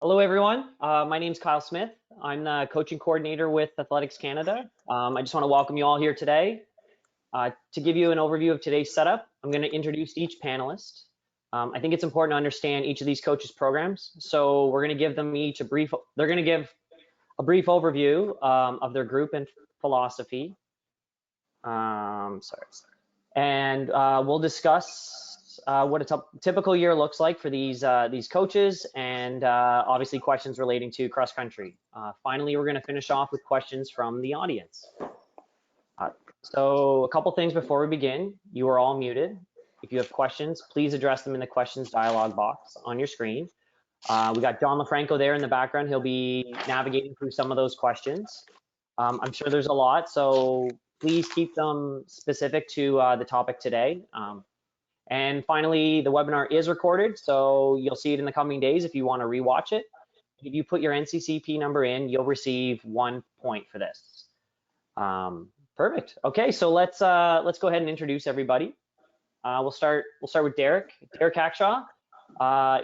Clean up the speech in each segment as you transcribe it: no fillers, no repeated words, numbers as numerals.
Hello, everyone. My name is Kyle Smith. I'm the coaching coordinator with Athletics Canada. I just want to welcome you all here today. To give you an overview of today's setup, I'm going to introduce each panelist. I think it's important to understand each of these coaches' programs. So we're going to give them each they're going to give a brief overview of their group and philosophy. And we'll discuss what a typical year looks like for these coaches, and obviously questions relating to cross country. Finally, we're going to finish off with questions from the audience. So a couple things before we begin. You are all muted. If you have questions, please address them in the questions dialog box on your screen. We got John LaFranco there in the background. He'll be navigating through some of those questions. I'm sure there's a lot, so please keep them specific to the topic today. And finally, the webinar is recorded, so you'll see it in the coming days if you want to rewatch it. If you put your NCCP number in, you'll receive 1 point for this. Perfect. Okay, so let's go ahead and introduce everybody. We'll start with Derek Hackshaw.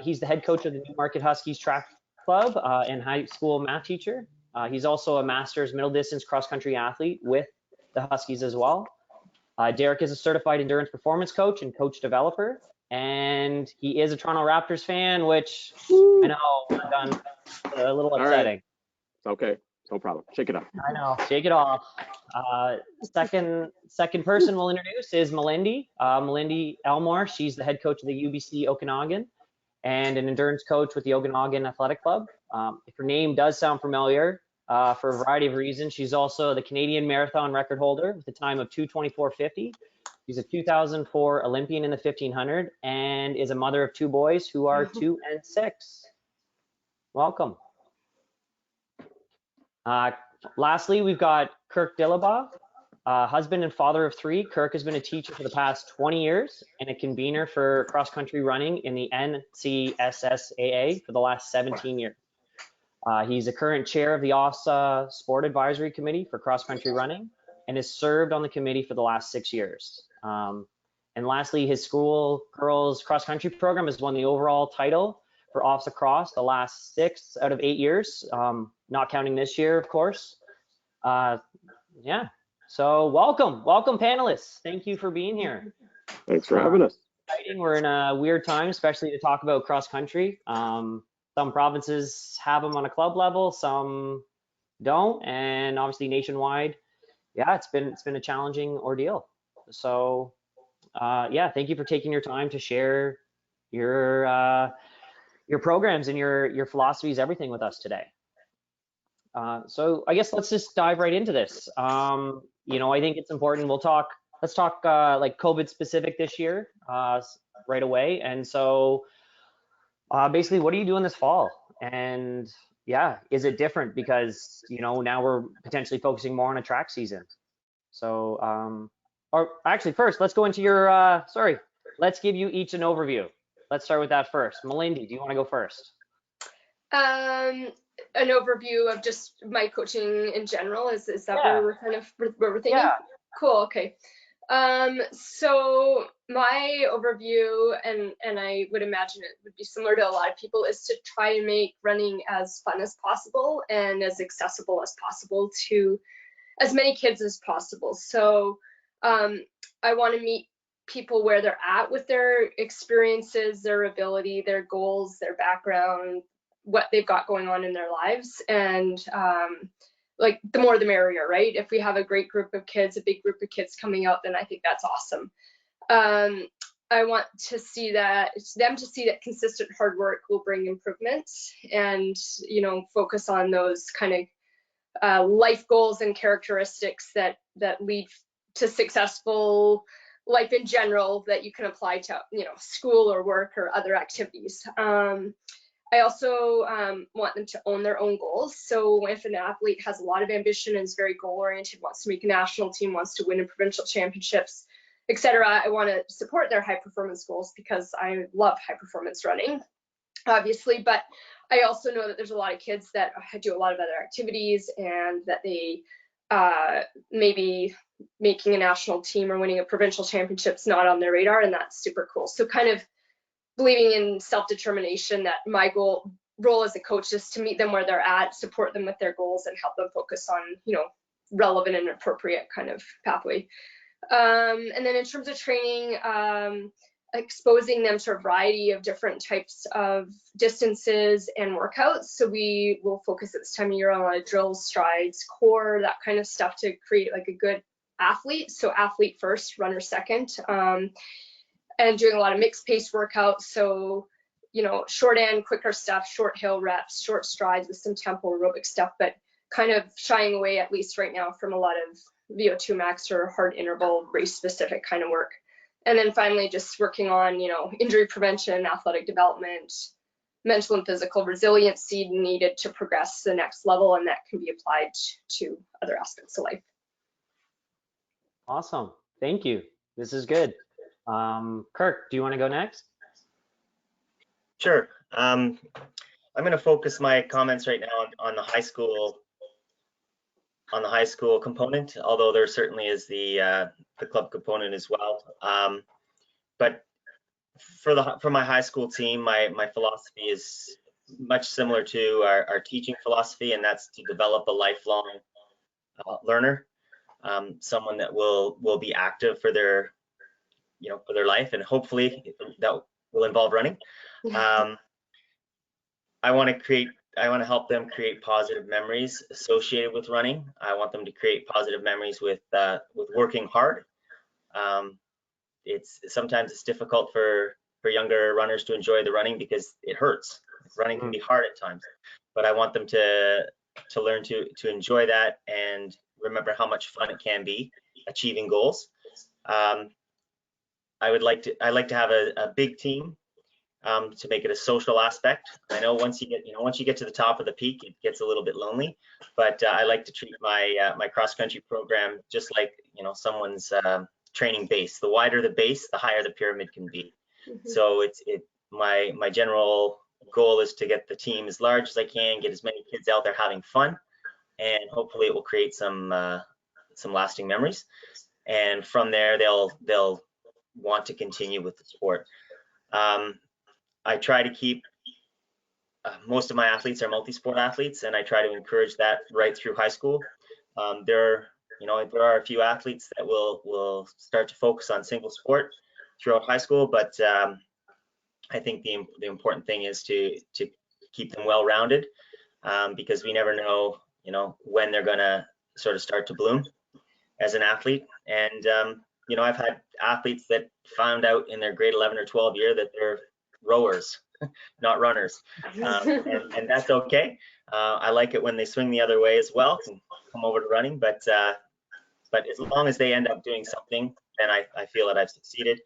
He's the head coach of the Newmarket Huskies track club and high school math teacher. He's also a master's middle distance cross country athlete with the Huskies as well. Derek is a certified endurance performance coach and coach developer, and he is a Toronto Raptors fan, which I know done a little upsetting. Right. Okay, no problem. Shake it off. I know, shake it off. Second person we'll introduce is Melindy. Melindy Elmore. She's the head coach of the UBC Okanagan and an endurance coach with the Okanagan Athletic Club. If her name does sound familiar, for a variety of reasons, she's also the Canadian marathon record holder with a time of 2:24:50. She's a 2004 Olympian in the 1500 and is a mother of 2 boys who are 2 and 6. Welcome. Lastly, we've got Kirk Dillabaugh, husband and father of 3. Kirk has been a teacher for the past 20 years and a convener for cross-country running in the NCSSAA for the last 17 years. He's a current chair of the OFSA Sport Advisory Committee for cross-country running and has served on the committee for the last 6 years. And lastly, his school girls cross-country program has won the overall title for OFSA Cross the last 6 out of 8 years, not counting this year, of course. Yeah, so welcome panelists. Thank you for being here. Thanks for having us. We're in a weird time, especially to talk about cross-country. Some provinces have them on a club level, some don't, and obviously nationwide, yeah, it's been a challenging ordeal. So, yeah, thank you for taking your time to share your programs and your philosophies, everything with us today. So I guess let's just dive right into this. You know, I think it's important. Let's talk like COVID specific this year right away. And so basically, what are you doing this fall? And yeah, is it different because, you know, now we're potentially focusing more on a track season? So, or actually first, let's go into your, let's give you each an overview. Let's start with that first. Melindy, do you want to go first? An overview of just my coaching in general. Is that what we're thinking? Yeah. Cool. Okay. So my overview, and I would imagine it would be similar to a lot of people, is to try and make running as fun as possible and as accessible as possible to as many kids as possible. So I want to meet people where they're at with their experiences, their ability, their goals, their background, what they've got going on in their lives, and like the more the merrier, right? If we have a great group of kids, a big group of kids coming out, then I think that's awesome. I want to see that consistent hard work will bring improvements, and you know, focus on those kind of life goals and characteristics that lead to successful life in general that you can apply to, you know, school or work or other activities. I also want them to own their own goals. So if an athlete has a lot of ambition and is very goal-oriented, wants to make a national team, wants to win in provincial championships, etc., I want to support their high-performance goals because I love high-performance running, obviously. But I also know that there's a lot of kids that do a lot of other activities and that they maybe making a national team or winning a provincial championship's not on their radar, and that's super cool. So kind of believing in self-determination, that my goal role as a coach is to meet them where they're at, support them with their goals, and help them focus on, relevant and appropriate kind of pathway. And then in terms of training, exposing them to a variety of different types of distances and workouts. So we will focus at this time of year on drills, strides, core, that kind of stuff to create like a good athlete. So athlete first, runner second, and doing a lot of mixed pace workouts. So, short and quicker stuff, short hill reps, short strides with some tempo aerobic stuff, but kind of shying away, at least right now, from a lot of VO2 max or hard interval race specific kind of work. And then finally, just working on, injury prevention, athletic development, mental and physical resiliency needed to progress to the next level, and that can be applied to other aspects of life. Awesome. Thank you. This is good. Kirk, do you want to go next? Sure. I'm going to focus my comments right now on the high school component, although there certainly is the club component as well. But for my high school team, my philosophy is much similar to our teaching philosophy, and that's to develop a lifelong learner, someone that will be active for their life, and hopefully that will involve running. I want to help them create positive memories associated with running. I want them to create positive memories with working hard. Sometimes it's difficult for younger runners to enjoy the running because it hurts. Running can be hard at times, but I want them to learn to enjoy that and remember how much fun it can be achieving goals. I like to have a big team to make it a social aspect. I know once you get to the top of the peak, it gets a little bit lonely, but I like to treat my cross country program just like someone's training base. The wider the base, the higher the pyramid can be. So my general goal is to get the team as large as I can, get as many kids out there having fun, and hopefully it will create some lasting memories. And from there, they'll want to continue with the sport. I try to keep most of my athletes are multi-sport athletes, and I try to encourage that right through high school. There are a few athletes that will start to focus on single sport throughout high school, but I think the important thing is to keep them well-rounded, because we never know when they're gonna sort of start to bloom as an athlete. And I've had athletes that found out in their grade 11 or 12 year that they're rowers, not runners, and that's okay. I like it when they swing the other way as well and come over to running, but as long as they end up doing something, then I feel that I've succeeded.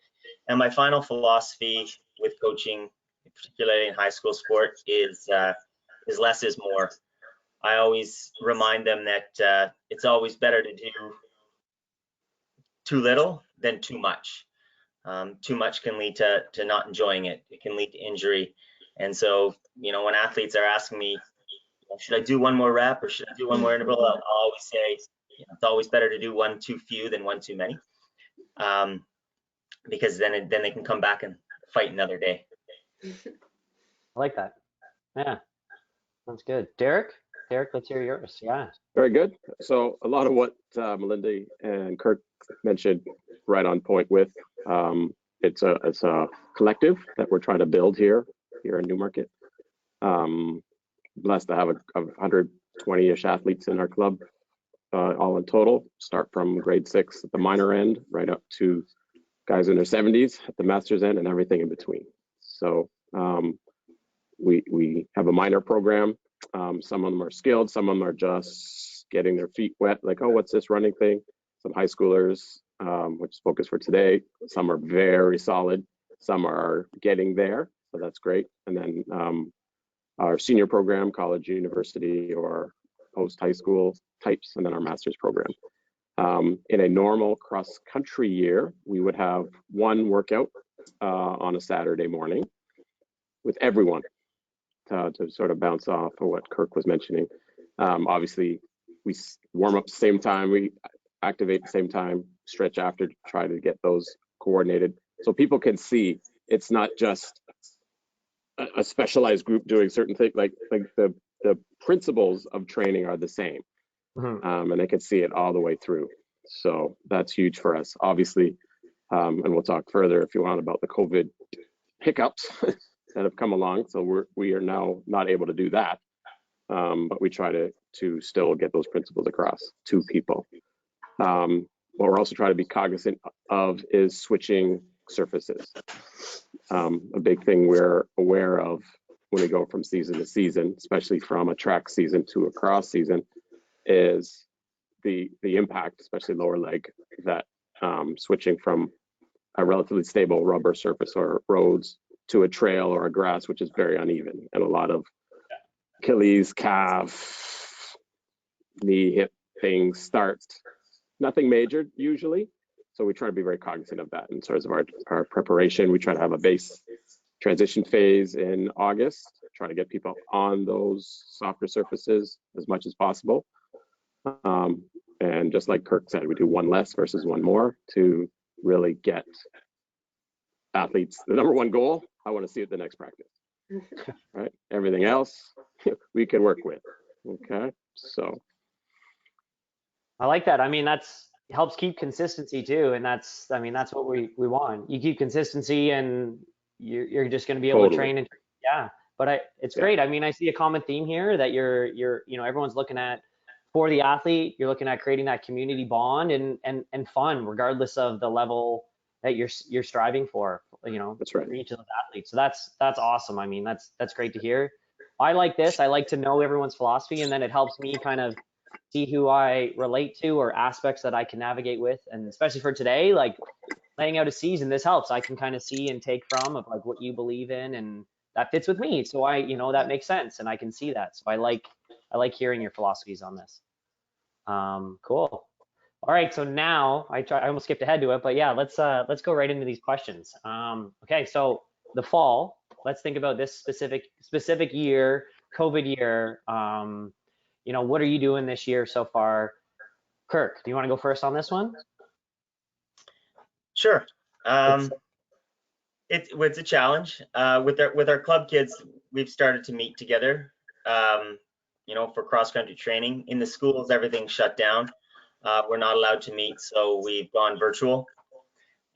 And my final philosophy with coaching, particularly in high school sport, is less is more. I always remind them that it's always better to do too little than too much. Too much can lead to not enjoying it. It can lead to injury. And so, when athletes are asking me, should I do one more rep or should I do one more interval, I'll always say, it's always better to do one too few than one too many, because then they can come back and fight another day. I like that. Yeah, that's good. Derek, let's hear yours. Yeah. Very good. So a lot of what Melinda and Kirk mentioned, right on point with. It's a collective that we're trying to build here in Newmarket. Blessed to have 120-ish athletes in our club, all in total. Start from grade 6 at the minor end, right up to guys in their 70s at the master's end, and everything in between. So we have a minor program. Some of them are skilled, some of them are just getting their feet wet, like, oh, what's this running thing? Some high schoolers, which is focus for today. Some are very solid, some are getting there, so that's great. And then our senior program, college, university, or post high school types, and then our master's program. In a normal cross country year, we would have one workout on a Saturday morning with everyone to sort of bounce off of what Kirk was mentioning. Obviously, we warm up the same time, we activate the same time, stretch after, to try to get those coordinated, so people can see it's not just a specialized group doing certain things. Like the principles of training are the same, and they can see it all the way through. So that's huge for us, obviously. And we'll talk further if you want about the COVID hiccups that have come along. So we are now not able to do that, but we try to still get those principles across to people. What we're also trying to be cognizant of is switching surfaces. A big thing we're aware of when we go from season to season, especially from a track season to a cross season, is the impact, especially lower leg, that switching from a relatively stable rubber surface or roads to a trail or a grass, which is very uneven, and a lot of Achilles, calf, knee, hip things start. Nothing major usually, so we try to be very cognizant of that in terms of our preparation. We try to have a base transition phase in August, try to get people on those softer surfaces as much as possible. And just like Kirk said, we do one less versus one more to really get athletes. The number one goal, I want to see at the next practice. Right? Everything else we can work with. Okay, so. I like that. I mean, that's helps keep consistency too, and that's what we want. You keep consistency, and you're just going to be able to train. And yeah, but it's great. I mean, I see a common theme here that you're everyone's looking at for the athlete. You're looking at creating that community bond and fun, regardless of the level that you're striving for. That's right. For each of those athletes. So that's awesome. I mean, that's great to hear. I like this. I like to know everyone's philosophy, and then it helps me kind of see who I relate to or aspects that I can navigate with. And especially for today, like laying out a season, this helps. I can kind of see and take from of like what you believe in, and that fits with me. So that makes sense, and I can see that. So I like hearing your philosophies on this. Cool. All right, so now I almost skipped ahead to it, but yeah, let's go right into these questions. Okay, so the fall, let's think about this specific year, COVID year. What are you doing this year so far? Kirk, do you want to go first on this one? Sure. It's a challenge. With our club kids, we've started to meet together, for cross-country training. In the schools, everything's shut down. We're not allowed to meet, so we've gone virtual.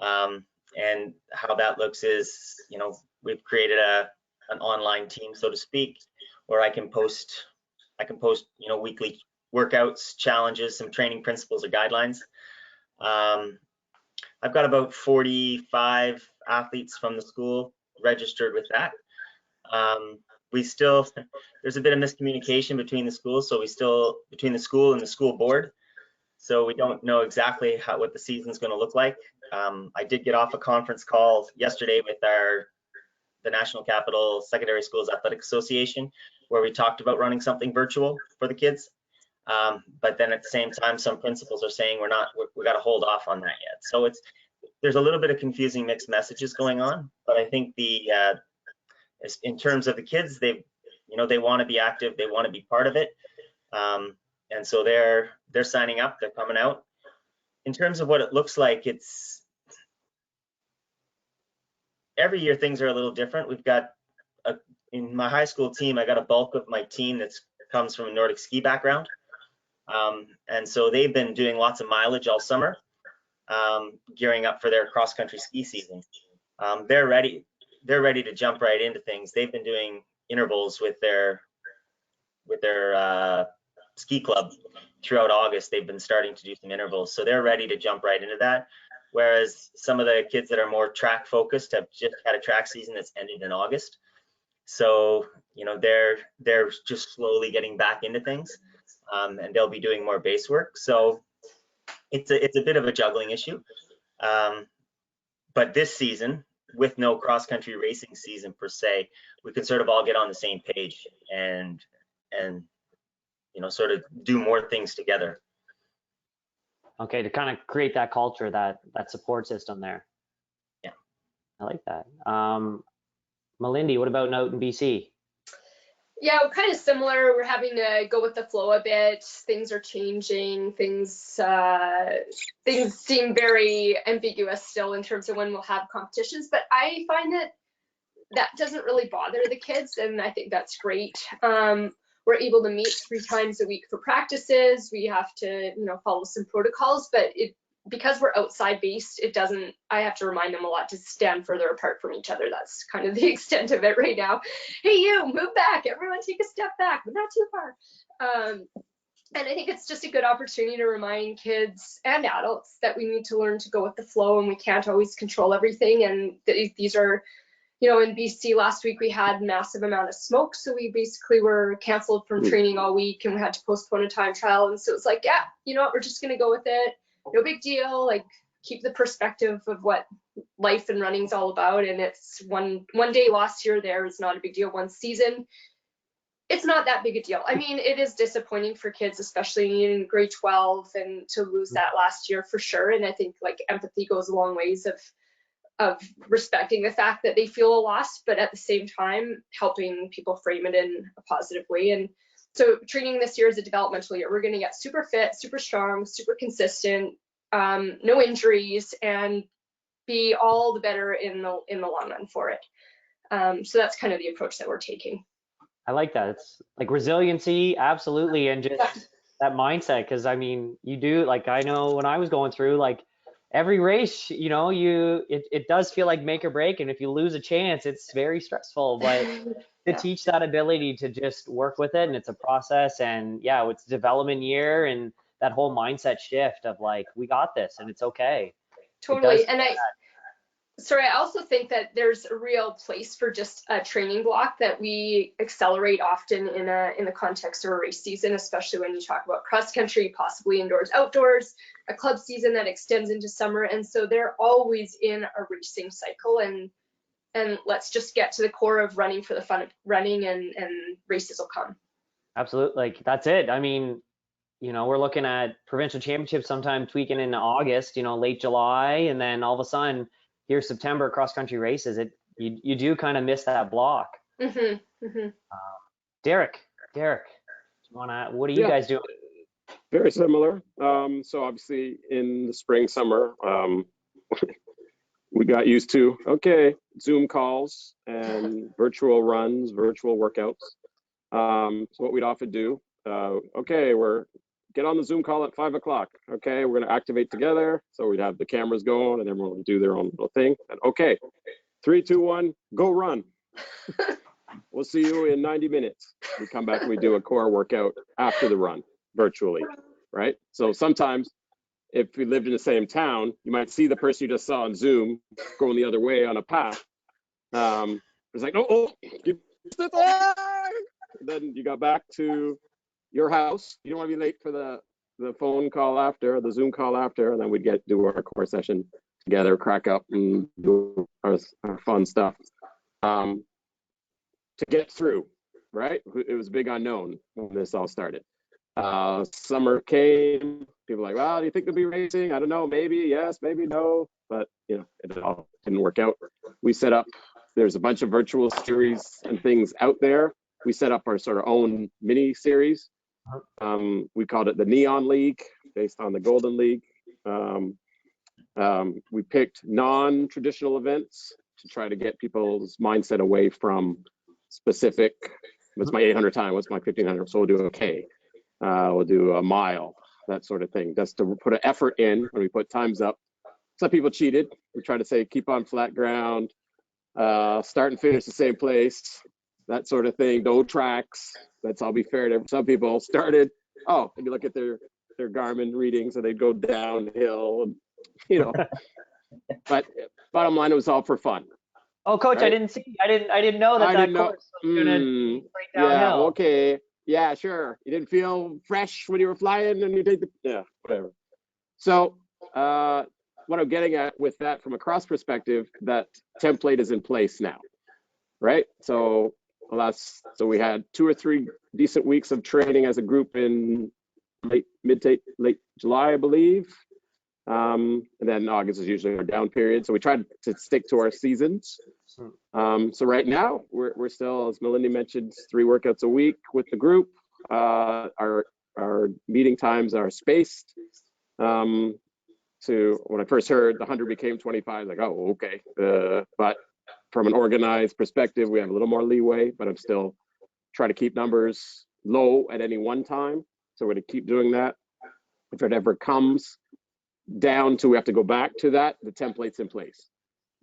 And how that looks is, we've created an online team, so to speak, where I can post, weekly workouts, challenges, some training principles or guidelines. I've got about 45 athletes from the school registered with that. There's a bit of miscommunication between the schools, between the school and the school board. So we don't know exactly what the season's going to look like. I did get off a conference call yesterday with the National Capital Secondary Schools Athletic Association, where we talked about running something virtual for the kids. But then at the same time, some principals are saying we got to hold off on that yet. So there's a little bit of confusing mixed messages going on. But I think in terms of the kids, they want to be active, they want to be part of it. And so they're signing up, they're coming out. In terms of what it looks like, every year things are a little different. We've got in my high school team, I got a bulk of my team that comes from a Nordic ski background. And so they've been doing lots of mileage all summer, gearing up for their cross-country ski season. They're ready to jump right into things. They've been doing intervals with their ski club throughout August. They've been starting to do some intervals, so they're ready to jump right into that. Whereas some of the kids that are more track focused have just had a track season that's ended in August. So, they're just slowly getting back into things, and they'll be doing more base work. So it's a bit of a juggling issue. But this season, with no cross-country racing season per se, we can sort of all get on the same page and sort of do more things together. Okay, to kind of create that culture, that support system there. Yeah, I like that. Melindy, what about out in BC? Yeah, kind of similar. We're having to go with the flow a bit. Things are changing. Things seem very ambiguous still in terms of when we'll have competitions. But I find that that doesn't really bother the kids, and I think that's great. We're able to meet 3 times a week for practices. We have to, follow some protocols, but because we're outside based, I have to remind them a lot to stand further apart from each other. That's kind of the extent of it right now. Hey, you, move back. Everyone take a step back, but not too far. And I think it's just a good opportunity to remind kids and adults that we need to learn to go with the flow, and we can't always control everything. And these are, in BC last week, we had massive amount of smoke. So we basically were canceled from training all week, and we had to postpone a time trial. And so it's like, yeah, you know what, we're just going to go with it. No big deal. Like, keep the perspective of what life and running is all about. And it's one day lost here or there is not a big deal. One season, it's not that big a deal. I mean, it is disappointing for kids, especially in grade 12, and to lose that last year for sure. And I think like empathy goes a long ways of respecting the fact that they feel a loss, but at the same time, helping people frame it in a positive way. And so training this year is a developmental year. We're going to get super fit, super strong, super consistent, no injuries, and be all the better in the long run for it. So that's kind of the approach that we're taking. I like that. It's like resiliency, absolutely, and just that mindset. Because I mean, you do, like, I know when I was going through, like, every race, it does feel like make or break, and if you lose a chance, it's very stressful. But to teach that ability to just work with it, and it's a process, and yeah, it's development year, and that whole mindset shift of like, we got this, and it's okay. Totally. And I also think that there's a real place for just a training block that we accelerate often in the context of a race season, especially when you talk about cross country, possibly indoors, outdoors, a club season that extends into summer. And so they're always in a racing cycle, and let's just get to the core of running for the fun of running, and races will come. Absolutely. Like, that's it. I mean, we're looking at provincial championships sometime tweaking into August, late July, and then all of a sudden, here's September cross country races. You do kind of miss that block. Derek, what are you guys doing? Very similar. So obviously in the spring, summer, we got used to, Zoom calls and virtual runs, virtual workouts. So what we'd often do, we're get on the Zoom call at 5 o'clock. Okay, we're gonna activate together. So we'd have the cameras going, and everyone would do their own little thing. And 3, 2, 1, go run. We'll see you in 90 minutes. We come back and we do a core workout after the run, virtually, right? So sometimes if we lived in the same town, you might see the person you just saw on Zoom going the other way on a path. It's like, then you got back to your house. You don't want to be late for the phone call after, the Zoom call after, and then we'd do our core session together, crack up, and do our fun stuff to get through, right? It was a big unknown when this all started. Summer came, people were like, well, do you think they'll be racing? I don't know, maybe yes, maybe no, but it all didn't work out. We set up, there's a bunch of virtual series and things out there. We set up our sort of own mini series. We called it the Neon League, based on the Golden League. We picked non-traditional events to try to get people's mindset away from specific, what's my 800 time, what's my 1500, so we'll do a K, we'll do a mile, that sort of thing, just to put an effort in when we put times up. Some people cheated. We try to say keep on flat ground, start and finish the same place, that sort of thing, no tracks. Let's all be fair to some people. Started, and you look at their Garmin readings, and they'd go downhill, but bottom line, it was all for fun. Oh, Coach, right? I didn't know that course was gonna straight downhill. Yeah, okay. Yeah, sure. You didn't feel fresh when you were flying, and you take whatever. So what I'm getting at with that from a cross perspective, that template is in place now, right? So we had 2 or 3 decent weeks of training as a group in late July, I believe. And then August is usually our down period. So we tried to stick to our seasons. So right now we're still, as Melindy mentioned, 3 workouts a week with the group. Our meeting times are spaced. So when I first heard the 100 became 25, like, oh, okay. But from an organized perspective, we have a little more leeway, but I'm still trying to keep numbers low at any one time. So we're going to keep doing that. If it ever comes down to we have to go back to that, the template's in place.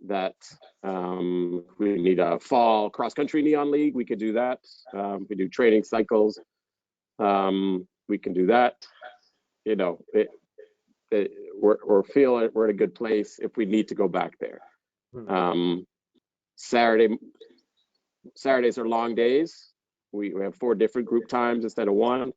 That we need a fall cross-country neon league, we could do that. We do training cycles, we can do that. You know, we're feeling we're in a good place if we need to go back there. Saturdays are long days. We have 4 different group times instead of 1.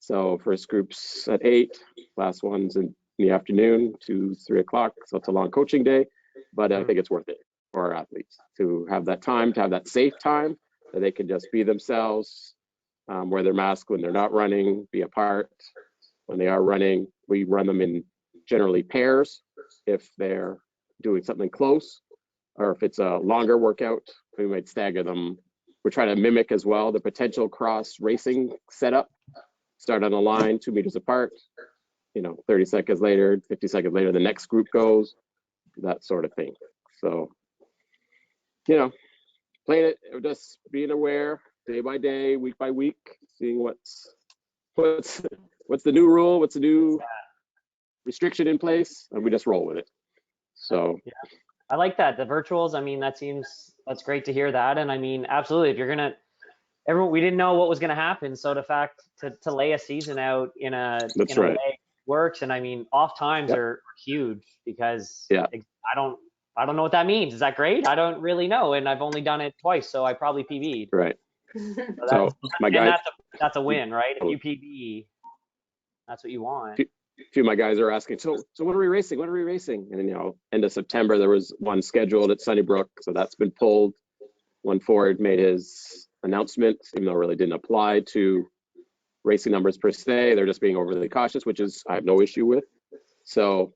So first group's at 8, last one's in the afternoon, 2, 3 o'clock. So it's a long coaching day, but I think it's worth it for our athletes to have that time, to have that safe time that they can just be themselves, wear their mask when they're not running, be apart. When they are running, we run them in generally pairs if they're doing something close, or if it's a longer workout, we might stagger them. We're trying to mimic as well the potential cross racing setup. Start on the line 2 meters apart, you know, 30 seconds later, 50 seconds later, the next group goes, that sort of thing. So, you know, playing it, just being aware day by day, week by week, seeing what's the new rule, what's the new restriction in place, and we just roll with it. So yeah. I like that. The virtuals, I mean, that's great to hear that. And I mean, absolutely, if you're going to, we didn't know what was going to happen. So the fact to lay a season out in a way works. And I mean, off times are huge because I don't know what that means. Is that great? I don't really know. And I've only done it twice. So I probably PB'd. Right. So my guys, that's a win, right? If you PB, that's what you want. A few of my guys are asking, so what are we racing? What are we racing? And you know, end of September, there was one scheduled at Sunnybrook. So that's been pulled. When Ford made his announcement, even though it really didn't apply to racing numbers per se, they're just being overly cautious, which is I have no issue with. So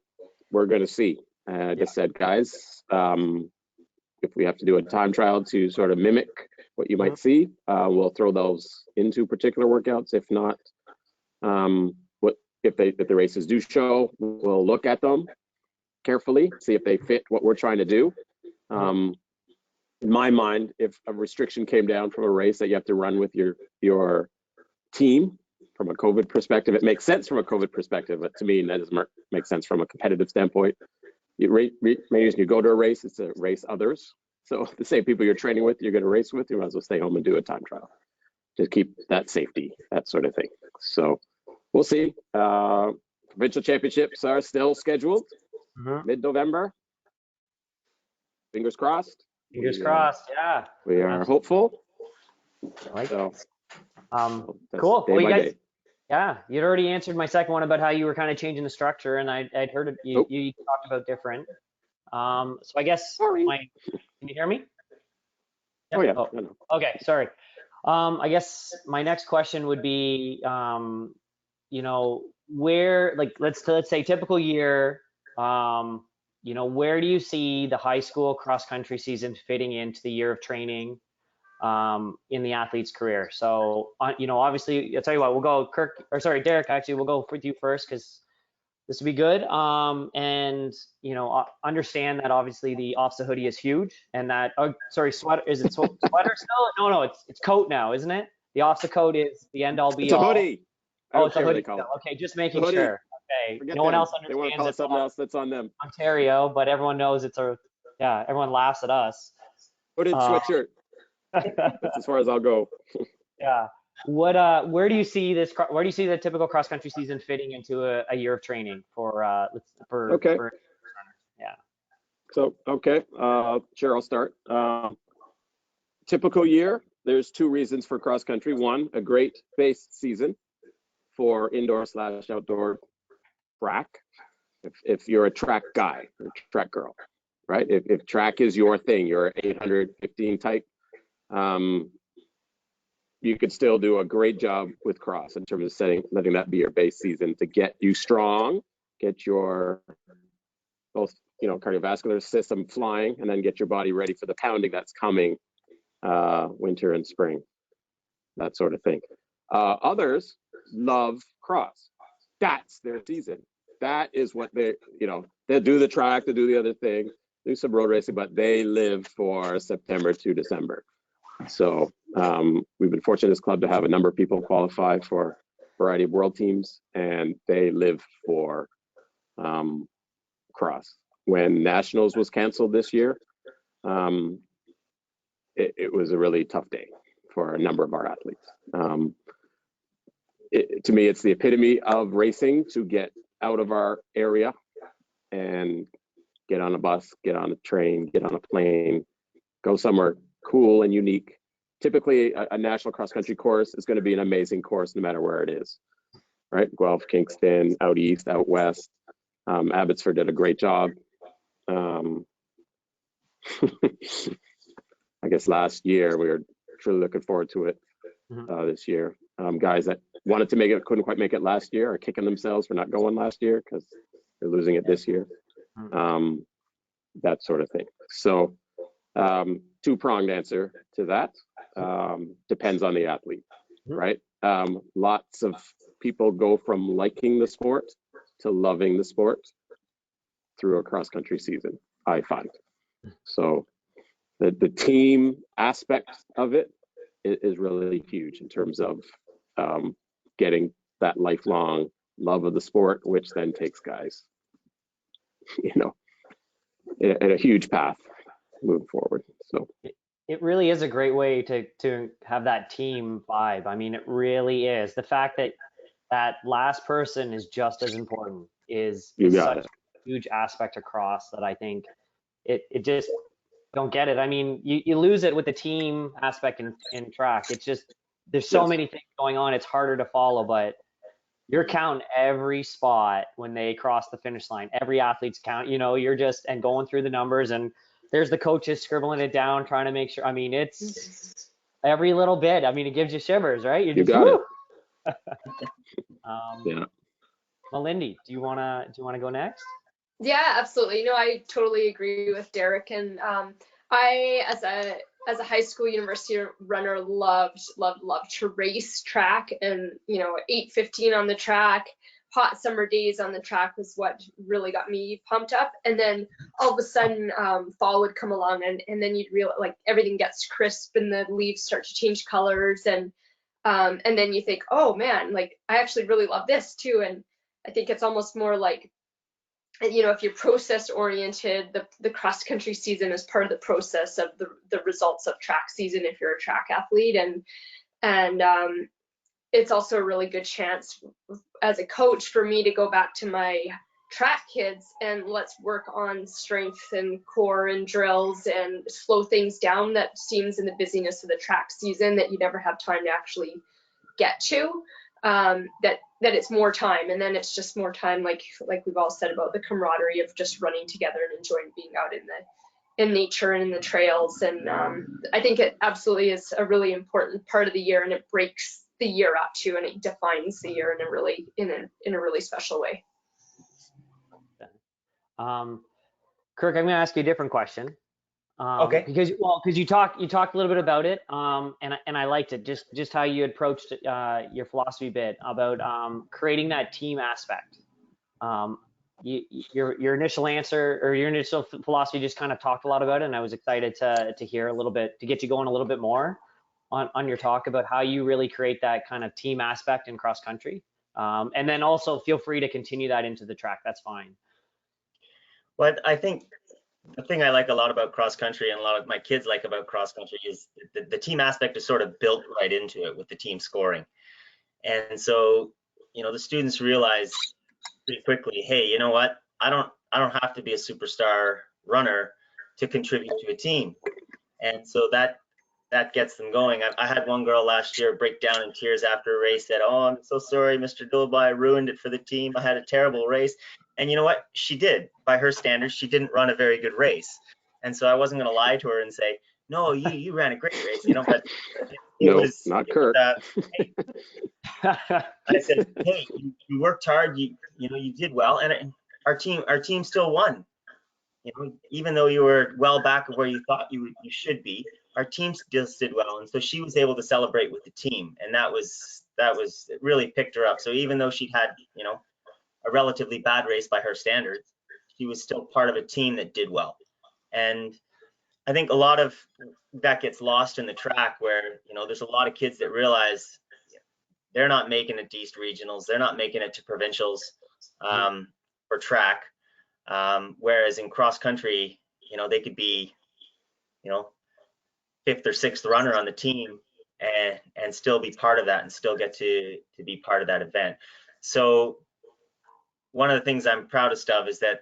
we're going to see. I just said, guys, if we have to do a time trial to sort of mimic what you might see, we'll throw those into particular workouts. If not, if the races do show, we'll look at them carefully, see if they fit what we're trying to do. In my mind, if a restriction came down from a race that you have to run with your team from a COVID perspective, it makes sense from a COVID perspective, but to me, that doesn't make sense from a competitive standpoint. You go to a race, it's to race others. So the same people you're training with, you're going to race with, you might as well stay home and do a time trial. Just keep that safety, that sort of thing. So we'll see. Provincial championships are still scheduled mid-November. Fingers crossed. Fingers crossed, yeah. We are hopeful. Cool. Well, you guys, you'd already answered my second one about how you were kind of changing the structure, and I'd heard it, you talked about different. So I guess can you hear me? Oh yeah. Oh, okay, sorry. I guess my next question would be, you know, where, like, let's say typical year, you know, where do you see the high school cross country season fitting into the year of training in the athlete's career? So, you know, obviously, I'll tell you what, we'll go Derek, actually, we'll go with you first because this will be good. And, you know, understand that obviously the OFSA hoodie is huge and that, sweater, is it sweater still? No, it's coat now, isn't it? The OFSA coat is the end all be all. It's a hoodie. Oh, it's a hoodie. Okay, just making sure. Okay, Forget no one them. else They want to understands call it it's something else, that's on them. Ontario, but everyone knows everyone laughs at us. Hooded sweatshirt. That's as far as I'll go. Yeah. Where do you see the typical cross country season fitting into a year of training for yeah. So sure, I'll start. Typical year, there's 2 reasons for cross country. One, a great base season for indoor/outdoor track. If you're a track guy or track girl, right? If track is your thing, you're 815 type, you could still do a great job with cross in terms of letting that be your base season to get you strong, get your both, you know, cardiovascular system flying, and then get your body ready for the pounding that's coming winter and spring, that sort of thing. Others love cross. That's their season. That is what they'll do the track, they'll do the other thing. do some road racing, but they live for September to December. So we've been fortunate as a club to have a number of people qualify for a variety of world teams, and they live for cross. When Nationals was canceled this year, it was a really tough day for a number of our athletes. To me, it's the epitome of racing to get out of our area and get on a bus, get on a train, get on a plane, go somewhere cool and unique. Typically, a national cross-country course is going to be an amazing course no matter where it is, right? Guelph, Kingston, out east, out west. Abbotsford did a great job. I guess last year we were truly looking forward to it this year. Guys that wanted to make it, couldn't quite make it last year, are kicking themselves for not going last year because they're losing it this year. That sort of thing. So two-pronged answer to that. Depends on the athlete, right? Lots of people go from liking the sport to loving the sport through a cross-country season, I find. So the team aspect of it is really huge in terms of getting that lifelong love of the sport, which then takes guys, in a huge path moving forward. So it really is a great way to have that team vibe. I mean, it really is. The fact that that last person is just as important is such a huge aspect across that I think it just don't get it. I mean, you lose it with the team aspect in track. It's just, there's so many things going on. It's harder to follow, but you're counting every spot when they cross the finish line. Every athlete's count, you're just, and going through the numbers, and there's the coaches scribbling it down, trying to make sure. I mean, it's every little bit. I mean, it gives you shivers, right? You got it. Yeah. Melindy, do you wanna go next? Yeah, absolutely. No, I totally agree with Derek. And I, as a high school university runner, loved to race track, and 8:15 on the track, hot summer days on the track was what really got me pumped up. And then all of a sudden fall would come along, and then you'd realize, like, everything gets crisp and the leaves start to change colors, and then you think, oh man, like, I actually really love this too. And I think it's almost more like, if you're process oriented, the cross country season is part of the process of the results of track season if you're a track athlete. And it's also a really good chance as a coach for me to go back to my track kids and let's work on strength and core and drills and slow things down that seems in the busyness of the track season that you never have time to actually get to. That it's more time, and then it's just more time, like we've all said, about the camaraderie of just running together and enjoying being out in nature and in the trails. And I think it absolutely is a really important part of the year, and it breaks the year up too, and it defines the year in a really special way. Kirk, I'm going to ask you a different question. Okay. Because you talked a little bit about it, and I liked it, just how you approached your philosophy bit about creating that team aspect. Your initial answer, or your initial philosophy, just kind of talked a lot about it, and I was excited to hear a little bit, to get you going a little bit more on your talk about how you really create that kind of team aspect in cross country. And then also feel free to continue that into the track. That's fine. Well, I think the thing I like a lot about cross country, and a lot of my kids like about cross country, is the team aspect is sort of built right into it with the team scoring. And so, the students realize pretty quickly, hey, you know what? I don't have to be a superstar runner to contribute to a team. And so that gets them going. I had one girl last year break down in tears after a race, said, oh, I'm so sorry, Mr. Dolba, I ruined it for the team. I had a terrible race. And you know what? She did. By her standards, she didn't run a very good race. And so I wasn't going to lie to her and say, no, you ran a great race, but it was not Kirk. I said, hey, you worked hard, you did well, and our team still won. Even though you were well back of where you thought you should be, our team still did well. And so she was able to celebrate with the team, and that was it really picked her up. So even though she'd had a relatively bad race by her standards, she was still part of a team that did well. And I think a lot of that gets lost in the track where, you know, there's a lot of kids that realize they're not making it to East Regionals, they're not making it to provincials for track. Whereas in cross country, you know, they could be, you know, 5th or 6th runner on the team and still be part of that and still get to be part of that event. So one of the things I'm proudest of is that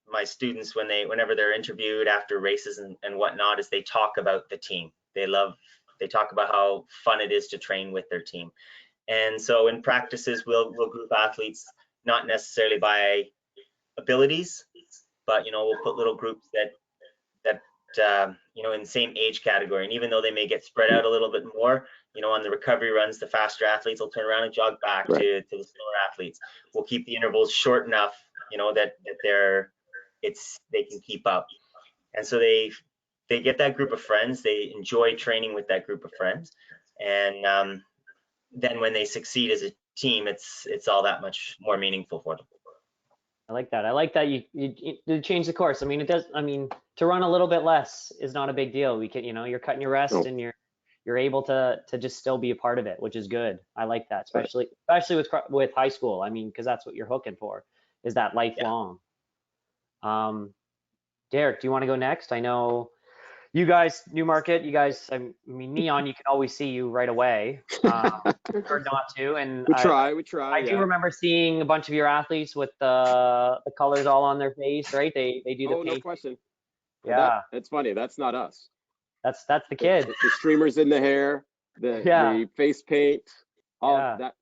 my students, whenever they're interviewed after races and whatnot, is they talk about the team. They talk about how fun it is to train with their team. And so in practices, we'll group athletes, not necessarily by abilities, but, you know, we'll put little groups that you know, in the same age category. And even though they may get spread out a little bit more, you know, on the recovery runs, the faster athletes will turn around and jog back to the slower athletes. We'll keep the intervals short enough, you know, that they can keep up. And so they get that group of friends. They enjoy training with that group of friends. And then when they succeed as a team, it's all that much more meaningful for them. I like that. I like that you change the course. I mean, it does. I mean, to run a little bit less is not a big deal. We can, you know, you're cutting your rest and you're able to just still be a part of it, which is good. I like that, especially with high school. I mean, because that's what you're hooking for, is that lifelong. Yeah. Derek, do you want to go next? I know you guys, Newmarket, you guys, I mean, Neon, you can always see you right away. Or not to. And we try. I do remember seeing a bunch of your athletes with the colors all on their face, right? They do the paint. No question. Yeah. It's funny. That's not us. That's the kid. The streamers in the hair, the face paint, all that.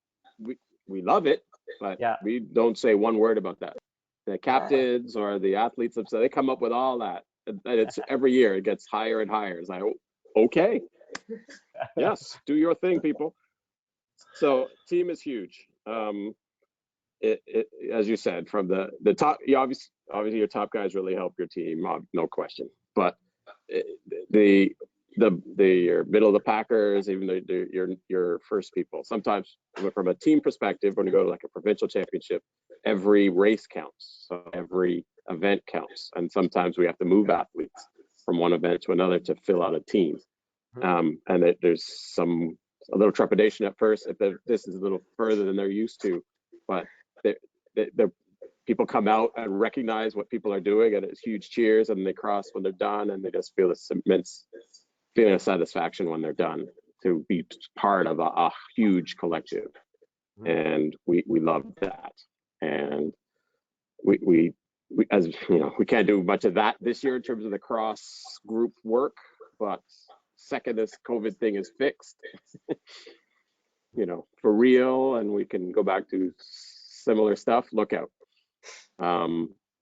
We love it, but we don't say one word about that. The captains or the athletes themselves, they come up with all that. And it's every year it gets higher and higher. It's like, okay, yes, do your thing, people. So team is huge. As you said, from the top, obviously your top guys really help your team, no question. But your middle of the packers, even your first people. Sometimes from a team perspective, when you go to like a provincial championship, every race counts. So every event counts. And sometimes we have to move athletes from one event to another to fill out a team. And there's a little trepidation at first if this is a little further than they're used to, but people come out and recognize what people are doing, and it's huge cheers, and they cross when they're done, and they just feel this immense feeling of satisfaction when they're done to be part of a huge collective. And we love that. And we as you know, we can't do much of that this year in terms of the cross group work, but second this COVID thing is fixed, you know, for real, and we can go back to similar stuff, look out.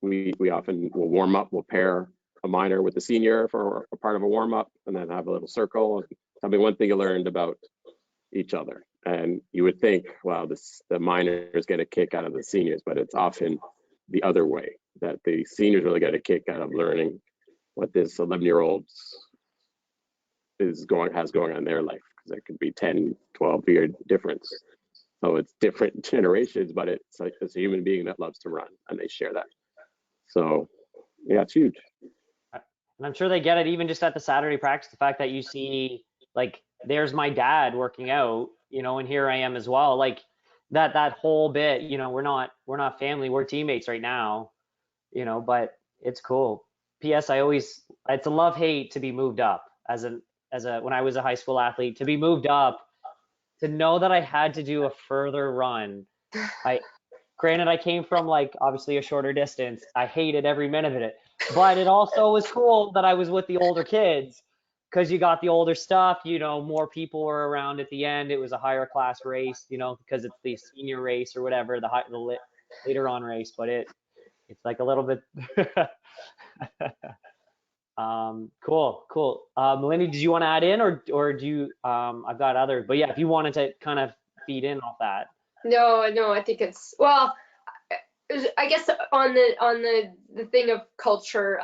We often will warm up, we'll pair a minor with the senior for a part of a warm up, and then have a little circle. Tell me one thing you learned about each other. And you would think, wow, the minors get a kick out of the seniors, but it's often the other way, that the seniors really get a kick out of learning what this 11-year-old has going on in their life, because it could be 10, 12-year difference. So it's different generations, but it's like this human being that loves to run, and they share that. So yeah, it's huge. And I'm sure they get it even just at the Saturday practice, the fact that you see, like, there's my dad working out, you know, and here I am as well. Like that whole bit, you know, we're not family, we're teammates right now, you know, but it's cool. P.S. it's a love-hate to be moved up when I was a high school athlete, to be moved up, to know that I had to do a further run. Granted, I came from, like, obviously a shorter distance. I hated every minute of it, but it also was cool that I was with the older kids, because you got the older stuff, you know, more people were around at the end. It was a higher class race, you know, because it's the senior race or whatever, the later on race, but it's like a little bit. Cool. Melindy, did you want to add in, or do you, I've got others, but yeah, if you wanted to kind of feed in off that. No, I think it's, well, I guess on the thing of culture,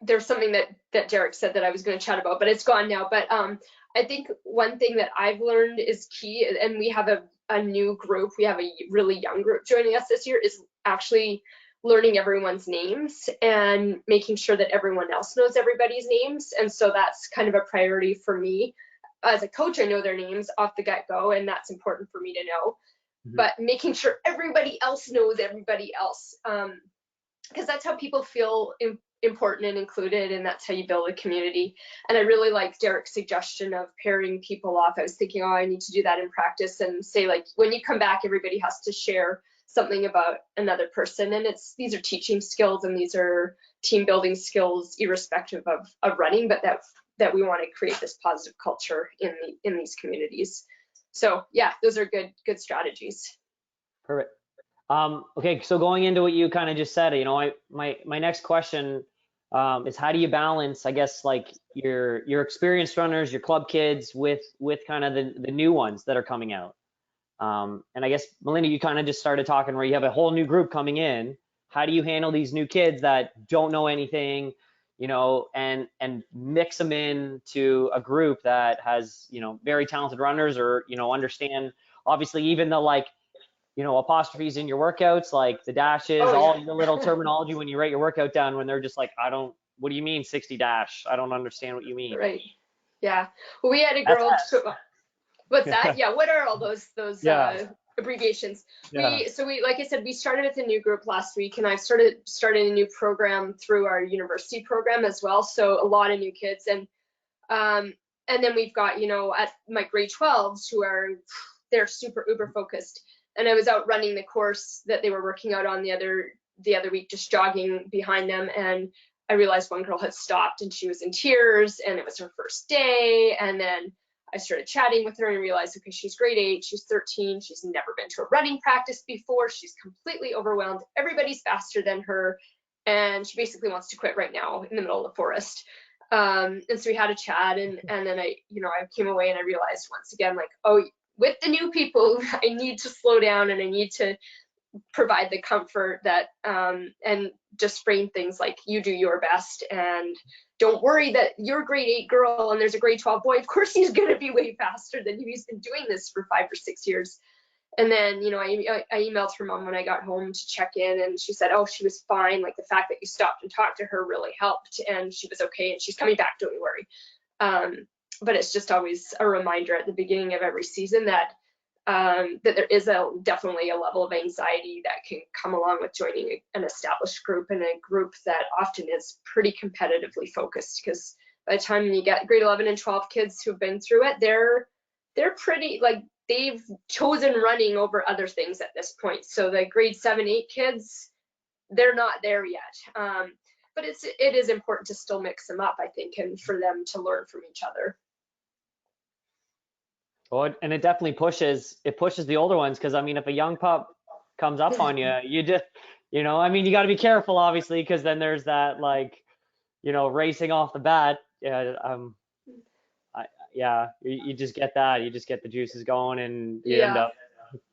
there's something that Derek said that I was going to chat about, but it's gone now. But I think one thing that I've learned is key, and we have a new group, we have a really young group joining us this year, is actually learning everyone's names and making sure that everyone else knows everybody's names. And so that's kind of a priority for me. As a coach, I know their names off the get-go, and that's important for me to know. But making sure everybody else knows everybody else, because that's how people feel important and included, and that's how you build a community. And I really like Derek's suggestion of pairing people off. I was thinking, oh, I need to do that in practice, and say, like, when you come back, everybody has to share something about another person. And these are teaching skills, and these are team building skills, irrespective of running, but that we want to create this positive culture in these communities. So yeah, those are good strategies. Perfect. Okay, so going into what you kind of just said, you know, my next question is, how do you balance, I guess, like your experienced runners, your club kids, with kind of the new ones that are coming out? And I guess, Melinda, you kind of just started talking where you have a whole new group coming in. How do you handle these new kids that don't know anything, you know, and mix them into a group that has, you know, very talented runners, or, you know, understand, obviously, even the, like, you know, apostrophes in your workouts, like the dashes, all the little terminology when you write your workout down, when they're just like, what do you mean 60 dash? I don't understand what you mean. Right. Yeah. Well, we had a girl. What's that? Yeah. What are all those abbreviations? Yeah. We like I said, we started with a new group last week, and I've started a new program through our university program as well. So a lot of new kids, and then we've got, you know, at my grade 12s they're super uber focused. And I was out running the course that they were working out on the other week, just jogging behind them, and I realized one girl had stopped and she was in tears, and it was her first day. And then I started chatting with her and realized, okay, she's grade 8, she's 13, she's never been to a running practice before, she's completely overwhelmed, everybody's faster than her, and she basically wants to quit right now in the middle of the forest. And so we had a chat, and then I came away and I realized once again, like, oh, with the new people, I need to slow down, and I need to provide the comfort that, and just frame things like, you do your best, and don't worry that you're a grade 8 girl and there's a grade 12 boy. Of course he's going to be way faster than you. He's been doing this for 5 or 6 years. And then, you know, I emailed her mom when I got home to check in, and she said, oh, she was fine. Like, the fact that you stopped and talked to her really helped, and she was okay, and she's coming back, don't you worry. But it's just always a reminder at the beginning of every season that that there is definitely a level of anxiety that can come along with joining an established group, and a group that often is pretty competitively focused, because by the time you get grade 11 and 12 kids who've been through it, they're pretty, like, they've chosen running over other things at this point. So the grade 7, 8 kids, they're not there yet. But it is important to still mix them up, I think, and for them to learn from each other. Well, and it definitely pushes the older ones, because I mean, if a young pup comes up on you, you just, you know, I mean, you got to be careful, obviously, because then there's that, like, you know, racing off the bat. You just get that. You just get the juices going, and you end up,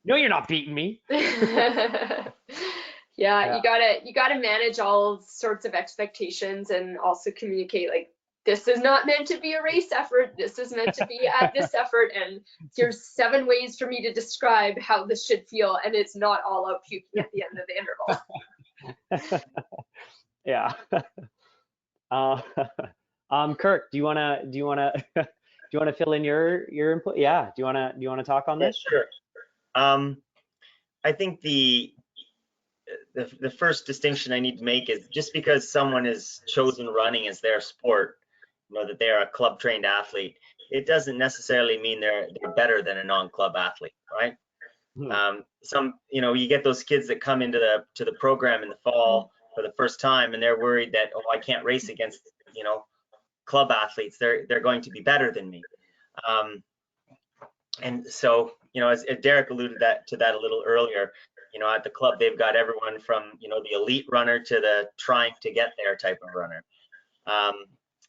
no, you're not beating me. Yeah, you gotta manage all sorts of expectations, and also communicate, like, this is not meant to be a race effort. This is meant to be at this effort, and here's 7 ways for me to describe how this should feel, and it's not all out puking at the end of the interval. Yeah. Kirk, do you wanna fill in your input? Yeah. Do you wanna talk on this? Sure. I think the first distinction I need to make is, just because someone has chosen running as their sport, you know, that they're a club trained athlete, it doesn't necessarily mean they're better than a non-club athlete, right? Some, you know, you get those kids that come into the program in the fall for the first time, and they're worried that, oh, I can't race against, you know, club athletes. They're going to be better than me. And so, you know, as Derek alluded to that a little earlier, you know, at the club, they've got everyone from, you know, the elite runner to the trying to get there type of runner.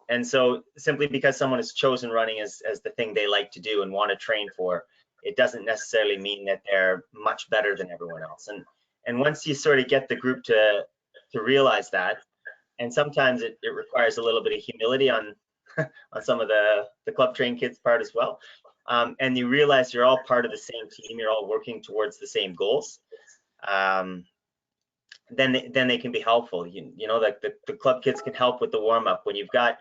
And so simply because someone has chosen running as the thing they like to do and want to train for, it doesn't necessarily mean that they're much better than everyone else. And once you sort of get the group to realize that, and sometimes it requires a little bit of humility on some of the club trained kids' part as well. And you realize you're all part of the same team, you're all working towards the same goals. then they can be helpful. You know, like the club kids can help with the warm up. When you got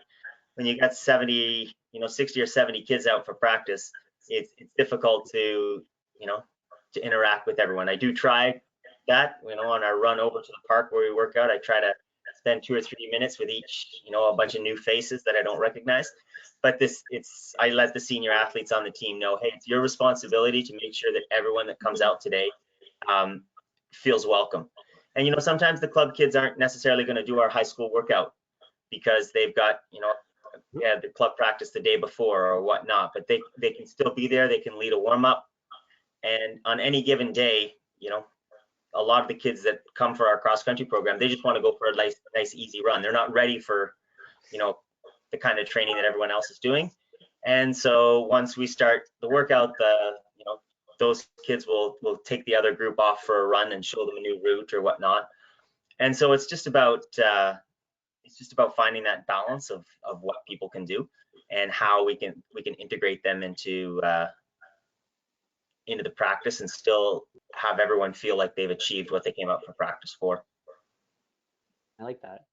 70, 60 or 70 kids out for practice, it's difficult to, to interact with everyone. I do try that, on our run over to the park where we work out, I try to spend 2 or 3 minutes with each, a bunch of new faces that I don't recognize. But I let the senior athletes on the team know, hey, it's your responsibility to make sure that everyone that comes out today feels welcome. And, sometimes the club kids aren't necessarily going to do our high school workout because they've got, the club practice the day before or whatnot, but they can still be there. They can lead a warm up. And on any given day, a lot of the kids that come for our cross country program, they just want to go for a nice easy run. They're not ready for, the kind of training that everyone else is doing. And so once we start the workout, those kids will take the other group off for a run and show them a new route or whatnot. And so it's just about finding that balance of what people can do and how we can integrate them into the practice and still have everyone feel like they've achieved what they came out for practice for. I like that.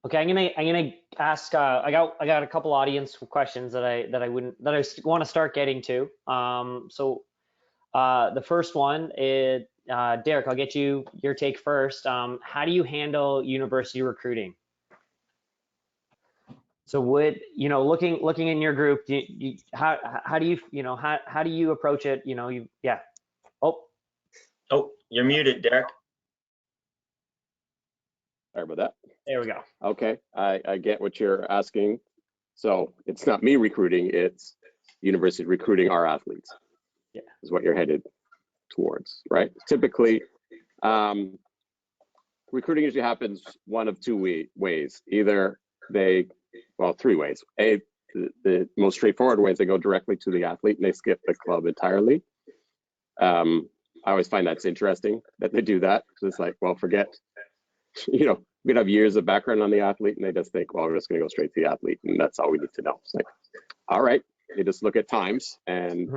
Okay, I'm gonna ask. I got a couple audience questions that I want to start getting to. So the first one is Derek. I'll get your take first. How do you handle university recruiting? So looking in your group, how do you approach it? Yeah. Oh, you're muted, Derek. Sorry about that. There we go. Okay, I get what you're asking. So it's not me recruiting, it's university recruiting our athletes. Yeah, is what you're headed towards, right? Typically, recruiting usually happens one of two ways. Either three ways. The most straightforward way is they go directly to the athlete and they skip the club entirely. I always find that's interesting that they do that, because it's like, well, forget, we have years of background on the athlete and they just think, well, we're just going to go straight to the athlete and that's all we need to know. It's like, all right, they just look at times and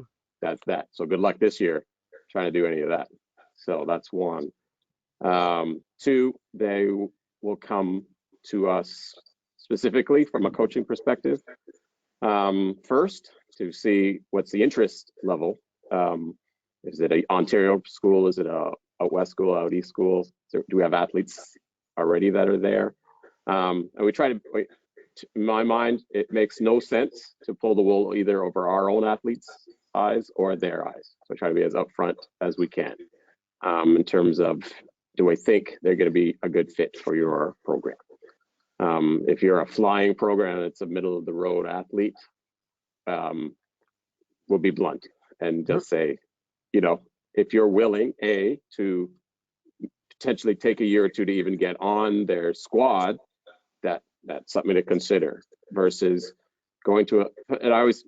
that's that. So good luck this year trying to do any of that. So that's one. Two, they will come to us specifically from a coaching perspective. First, to see what's the interest level. Is it an Ontario school? Is it a West school, out East school? So do we have athletes already that are there? And we try to, in my mind, it makes no sense to pull the wool either over our own athletes' eyes or their eyes. So I try to be as upfront as we can in terms of, do I think they're going to be a good fit for your program? If you're a flying program and it's a middle of the road athlete, we'll be blunt and just say, if you're willing, to potentially take a year or two to even get on their squad, that's something to consider, versus going to and I always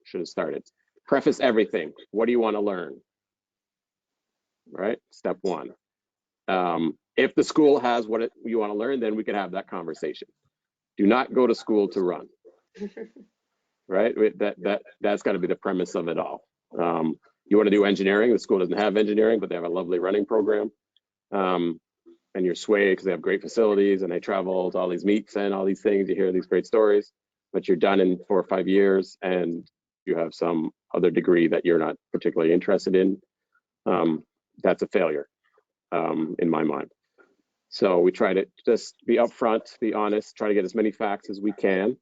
should have started. Preface everything. What do you want to learn? Right? Step one. If the school has what you want to learn, then we can have that conversation. Do not go to school to run. Right? That's got to be the premise of it all. You want to do engineering, the school doesn't have engineering, but they have a lovely running program. And you're swayed because they have great facilities and they travel to all these meets and all these things. You hear these great stories, but you're done in 4 or 5 years and you have some other degree that you're not particularly interested in. That's a failure in my mind. So we try to just be upfront, be honest, try to get as many facts as we can.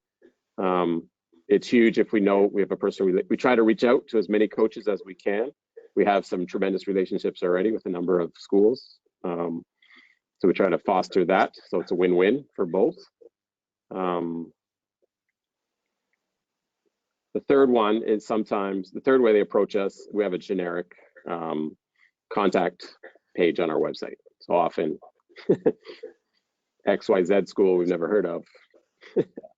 It's huge if we know we have a person. We try to reach out to as many coaches as we can. We have some tremendous relationships already with a number of schools. So we try to foster that, so it's a win-win for both. The third one is sometimes, the third way they approach us, we have a generic contact page on our website. So often, XYZ school we've never heard of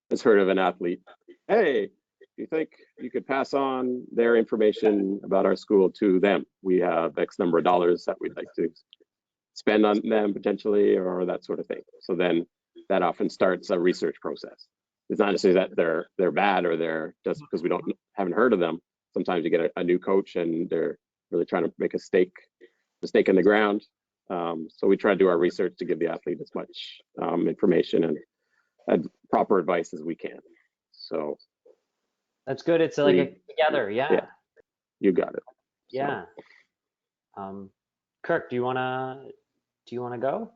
has heard of an athlete. Hey, do you think you could pass on their information about our school to them? We have X number of dollars that we'd like to spend on them potentially, or that sort of thing. So then that often starts a research process. It's not necessarily that they're bad or they're just because we haven't heard of them. Sometimes you get a new coach and they're really trying to make a stake stake in the ground. So we try to do our research to give the athlete as much information and proper advice as we can. So That's good. It's like a together. Yeah. Yeah. you got it. Yeah. Kirk, do you wanna go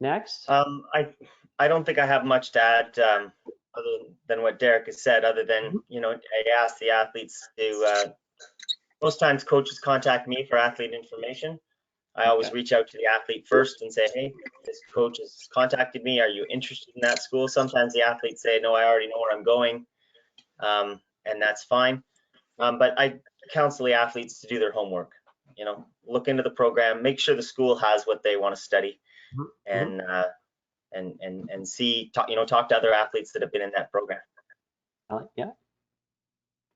next? I don't think I have much to add other than what Derek has said, other than, I ask the athletes to, most times coaches contact me for athlete information. I always reach out to the athlete first and say, hey, this coach has contacted me. Are you interested in that school? Sometimes the athletes say, no, I already know where I'm going. And that's fine. But I counsel the athletes to do their homework, look into the program, make sure the school has what they want to study, and see, talk to other athletes that have been in that program. Yeah.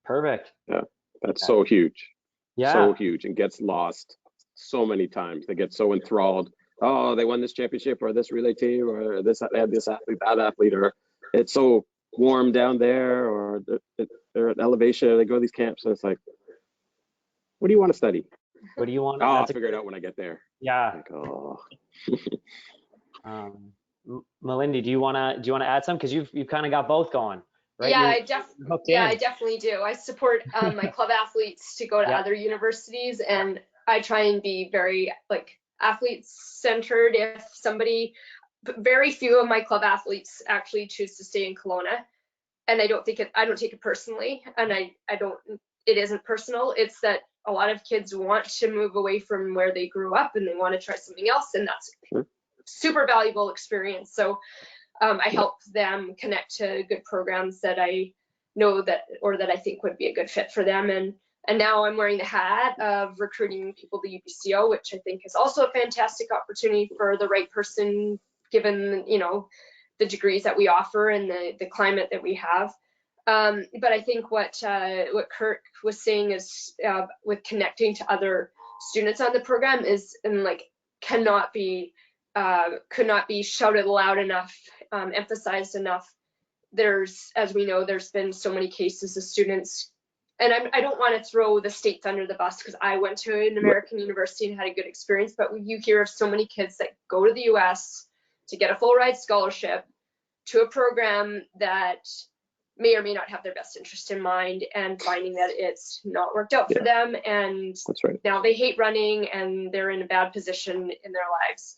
Perfect. Yeah, that's so huge. Yeah. So huge, and gets lost so many times. They get so enthralled. Oh, they won this championship, or this relay team, or this athlete, that athlete, or it's so warm down there, or they're at elevation. They go to these camps, and it's like, what do you want to study? What do you want? Oh, I'll figure it out when I get there. Yeah. Like, oh. Melinda, do you wanna add some? Because you've kind of got both going, right? Yeah, I I definitely do. I support my club athletes to go to other universities, and I try and be very athlete centered. If very few of my club athletes actually choose to stay in Kelowna, and I don't take it personally, and it isn't personal. It's that a lot of kids want to move away from where they grew up, and they want to try something else, and that's super valuable experience. So I help them connect to good programs that I know that I think would be a good fit for them. And now I'm wearing the hat of recruiting people to UBCO, which I think is also a fantastic opportunity for the right person, given the degrees that we offer and the climate that we have. But I think what Kirk was saying is with connecting to other students on the program is could not be shouted loud enough, emphasized enough. As we know, there's been so many cases of students, and I don't want to throw the states under the bus, because I went to an American university and had a good experience, but you hear of so many kids that go to the US to get a full ride scholarship to a program that may or may not have their best interest in mind, and finding that it's not worked out for them, and That's right. now they hate running and they're in a bad position in their lives.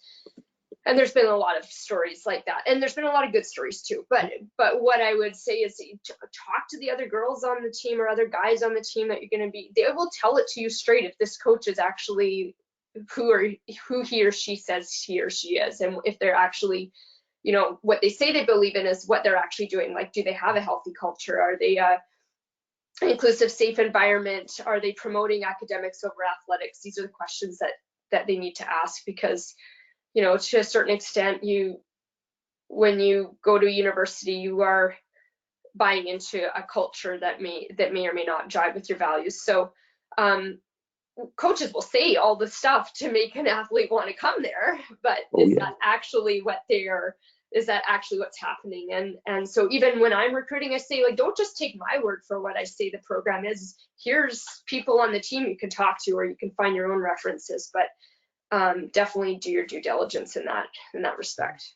And there's been a lot of stories like that, and there's been a lot of good stories too. But what I would say is talk to the other girls on the team or other guys on the team that you're going to be. They will tell it to you straight if this coach is actually who he or she says he or she is, and if they're actually, what they say they believe in is what they're actually doing. Like, do they have a healthy culture? Are they an inclusive, safe environment? Are they promoting academics over athletics? These are the questions that they need to ask, because to a certain extent, when you go to university, you are buying into a culture that may or may not jive with your values. So coaches will say all the stuff to make an athlete want to come there, but that actually is that actually what's happening? And so even when I'm recruiting, I say, don't just take my word for what I say the program is. Here's people on the team you can talk to, or you can find your own references, but definitely do your due diligence in that respect.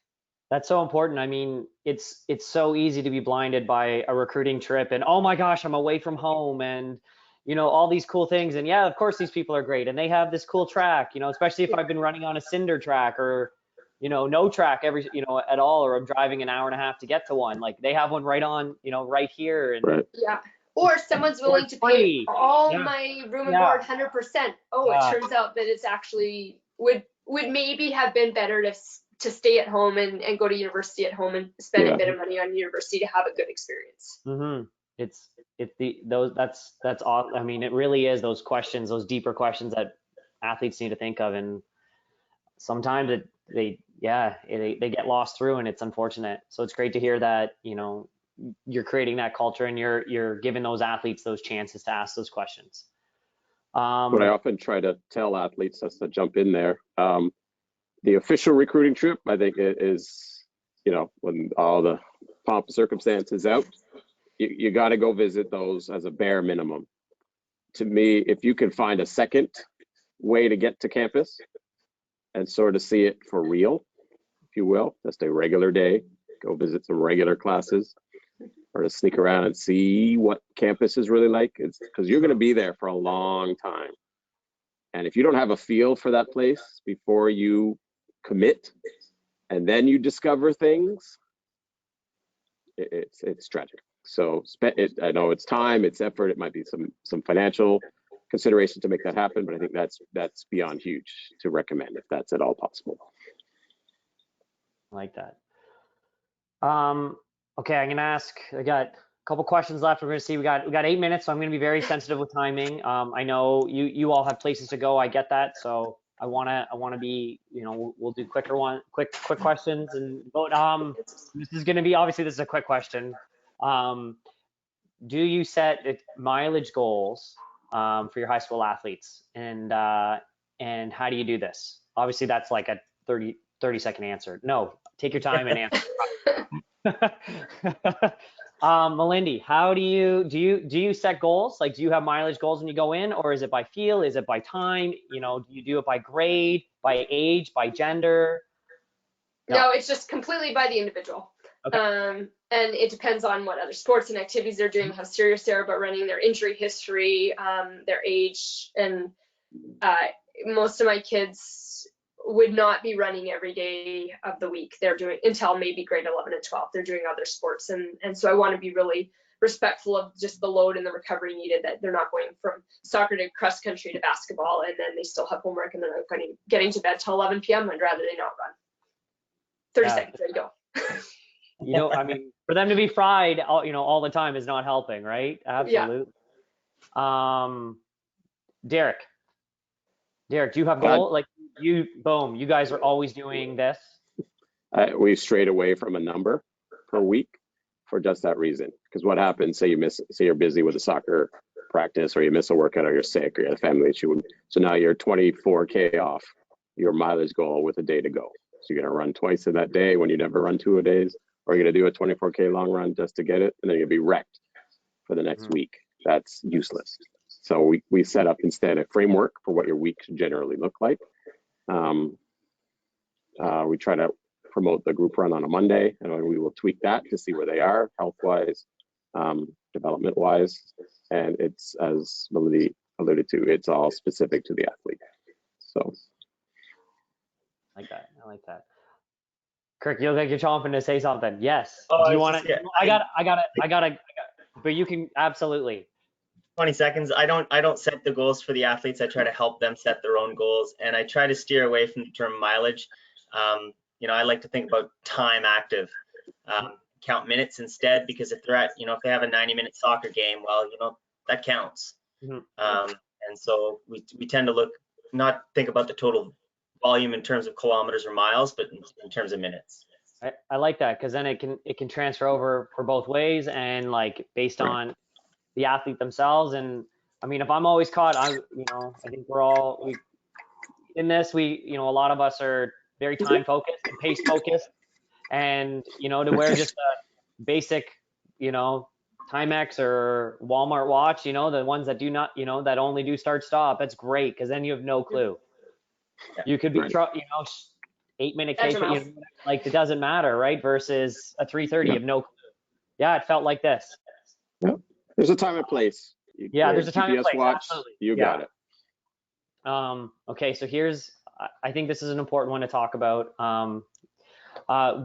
That's so important. I mean, it's so easy to be blinded by a recruiting trip and, oh my gosh, I'm away from home, and all these cool things. And yeah, of course these people are great, and they have this cool track, especially if I've been running on a cinder track, or no track at all, or I'm driving an hour and a half to get to one. Like, they have one right on, right here. And yeah. Or someone's willing to pay all my room and board 100%. Oh, it turns out that it's actually would maybe have been better to stay at home and go to university at home and spend a bit of money on university to have a good experience. That's all. I mean, it really is those questions, those deeper questions that athletes need to think of, and sometimes they get lost through, and it's unfortunate. So it's great to hear that you're creating that culture, and you're giving those athletes those chances to ask those questions. What I often try to tell athletes, just to jump in there, the official recruiting trip, I think it is, when all the pomp and circumstance is out, you got to go visit those as a bare minimum. To me, if you can find a second way to get to campus and sort of see it for real, if you will, just a regular day, go visit some regular classes, or to sneak around and see what campus is really like. It's because you're going to be there for a long time. And if you don't have a feel for that place before you commit and then you discover things, it's tragic. So I know it's time, it's effort, it might be some financial consideration to make that happen, but I think that's beyond huge to recommend if that's at all possible. I like that. Okay, I'm gonna ask. I got a couple questions left. We're gonna see. We got 8 minutes, so I'm gonna be very sensitive with timing. I know you all have places to go. I get that. So I wanna be. We'll do quick questions and vote. This is gonna be obviously this is a quick question. Do you set mileage goals for your high school athletes, and how do you do this? Obviously, that's like a 30-second answer. No, take your time and answer. Melindy, how do you set goals? Like, do you have mileage goals when you go in, or is it by feel? Is it by time? Do you do it by grade, by age, by gender? No, it's just completely by the individual. Okay. And it depends on what other sports and activities they're doing, how serious they are about running, their injury history, their age, and most of my kids would not be running every day of the week. They're doing until maybe grade 11 and 12. They're doing other sports, and so I want to be really respectful of just the load and the recovery needed. That they're not going from soccer to cross country to basketball, and then they still have homework, and they're not getting to bed till 11 p.m. I'd rather they not run. 30 seconds. There you go. I mean, for them to be fried, all the time is not helping, right? Absolutely. Yeah. Derek, do you have goal? Like you guys are always doing this? We strayed away from a number per week for just that reason. Because what happens, say you're busy with a soccer practice, or you miss a workout, or you're sick, or you have a family issue. So now you're 24K off your mileage goal with a day to go. So you're gonna run twice in that day when you never run 2 days, or you're gonna do a 24K long run just to get it, and then you'll be wrecked for the next week. That's useless. So we set up instead a framework for what your week should generally look like. We try to promote the group run on a Monday, and we will tweak that to see where they are health-wise, development-wise, and it's, as Melindy alluded to, it's all specific to the athlete. So. I like that. Kirk, you look like you're chomping to say something. Yes. Oh, do you want to? Yeah. I got it. But you can absolutely. 20 seconds. I don't set the goals for the athletes. I try to help them set their own goals, and I try to steer away from the term mileage. I like to think about time active, count minutes instead, because if they're if they have a 90-minute soccer game, well, that counts. Mm-hmm. And so we tend to not think about the total volume in terms of kilometers or miles, but in terms of minutes. I like that, because then it can transfer over for both ways, and like based on the athlete themselves. And I mean, if I'm always caught, I think we in this, a lot of us are very time focused and pace focused, and to wear just a basic Timex or Walmart watch, the ones that do not, that only do start stop, that's great, because then you have no clue. You could be 8-minute case, like it doesn't matter, right? Versus a 3:30 of no clue. Yeah, it felt like this. Yep. There's a time and place. There's a time and place. Watch, absolutely. You got it. Okay, so I think this is an important one to talk about.